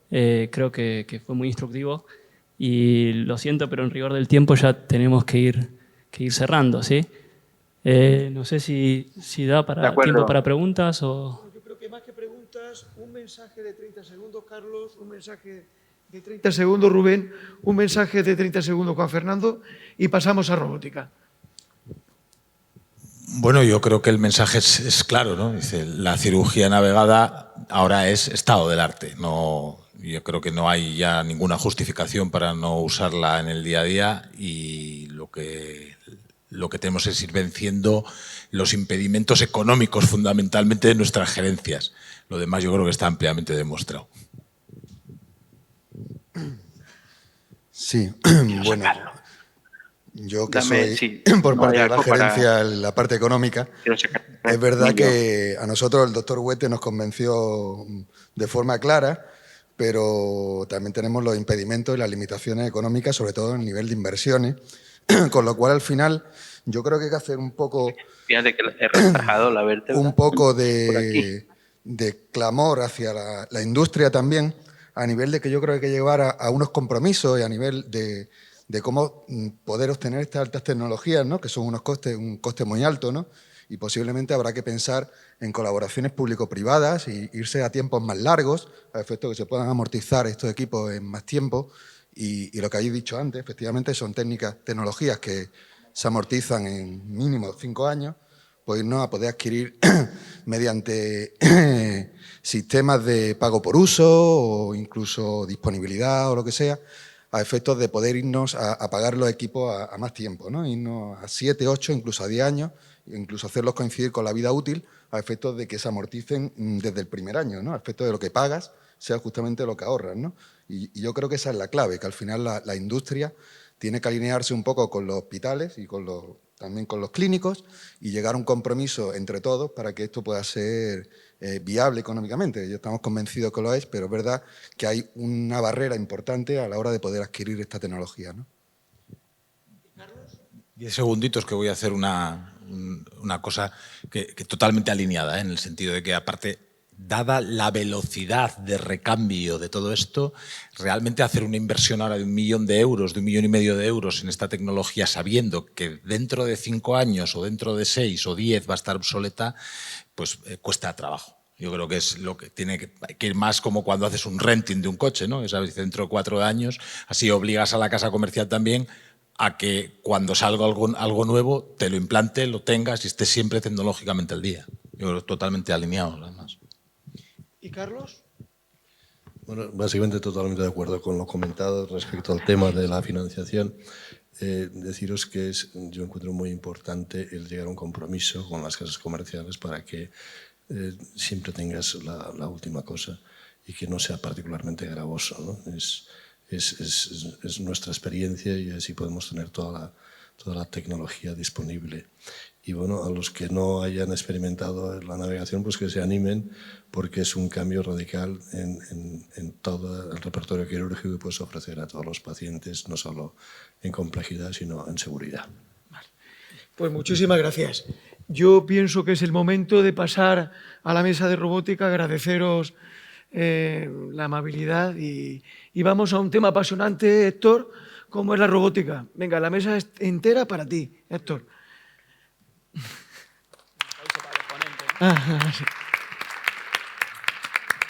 Creo que fue muy instructivo. Y lo siento, pero en rigor del tiempo ya tenemos que ir cerrando, ¿sí? No sé si da tiempo para preguntas o... Yo creo que más que preguntas, un mensaje de 30 segundos, Carlos, un mensaje de 30 segundos, Rubén, un mensaje de 30 segundos, Juan Fernando, y pasamos a robótica. Bueno, yo creo que el mensaje es claro, ¿no? Dice, la cirugía navegada ahora es estado del arte. No, yo creo que no hay ya ninguna justificación para no usarla en el día a día y lo que tenemos es ir venciendo los impedimentos económicos fundamentalmente de nuestras gerencias. Lo demás yo creo que está ampliamente demostrado. Sí, bueno, yo que soy por parte de la gerencia, la parte económica, es verdad que a nosotros el doctor Huete nos convenció de forma clara, pero también tenemos los impedimentos y las limitaciones económicas, sobre todo en el nivel de inversiones, con lo cual al final yo creo que hay que hacer un poco... Fíjate que he relajado la vértebra. Un poco de clamor hacia la industria también, a nivel de que yo creo que hay que llevar a unos compromisos y a nivel de cómo poder obtener estas altas tecnologías, ¿no? Que son un coste muy alto, ¿no? Y posiblemente habrá que pensar en colaboraciones público-privadas y irse a tiempos más largos, a efecto que se puedan amortizar estos equipos en más tiempo. Y lo que habéis dicho antes, efectivamente, son tecnologías que se amortizan en mínimo 5 años, pues irnos a poder adquirir mediante sistemas de pago por uso o incluso disponibilidad o lo que sea, a efectos de poder irnos a pagar los equipos a más tiempo, ¿no? Irnos a 7, 8, incluso a 10 años, incluso hacerlos coincidir con la vida útil, a efectos de que se amorticen desde el primer año, ¿no? A efectos de lo que pagas sea justamente lo que ahorras, ¿no? Y yo creo que esa es la clave, que al final la industria tiene que alinearse un poco con los hospitales y también con los clínicos y llegar a un compromiso entre todos para que esto pueda ser viable económicamente. Ya estamos convencidos que lo es, pero es verdad que hay una barrera importante a la hora de poder adquirir esta tecnología, ¿no? 10 segunditos que voy a hacer una cosa que totalmente alineada, en el sentido de que aparte, dada la velocidad de recambio de todo esto, realmente hacer una inversión ahora de 1 millón de euros, de 1,5 millones de euros en esta tecnología, sabiendo que dentro de 5 años o dentro de 6 o 10 va a estar obsoleta, pues cuesta trabajo. Yo creo que es lo que tiene que ir más como cuando haces un renting de un coche, ¿no? ¿Sabes? Dentro de 4 años, así obligas a la casa comercial también a que cuando salga algo nuevo te lo implante, lo tengas y estés siempre tecnológicamente al día. Yo creo totalmente alineados, además. ¿Y Carlos? Bueno, básicamente totalmente de acuerdo con lo comentado respecto al tema de la financiación. Deciros que yo encuentro muy importante el llegar a un compromiso con las casas comerciales para que siempre tengas la última cosa y que no sea particularmente gravoso, ¿no? Es nuestra experiencia y así podemos tener toda la tecnología disponible. Y bueno, a los que no hayan experimentado la navegación, pues que se animen, porque es un cambio radical en todo el repertorio quirúrgico que puedes ofrecer a todos los pacientes, no solo en complejidad, sino en seguridad. Vale. Pues muchísimas gracias. Yo pienso que es el momento de pasar a la mesa de robótica, agradeceros la amabilidad y vamos a un tema apasionante, Héctor, como es la robótica. Venga, la mesa es entera para ti, Héctor. Un aplauso para los ponentes, ¿no? Sí.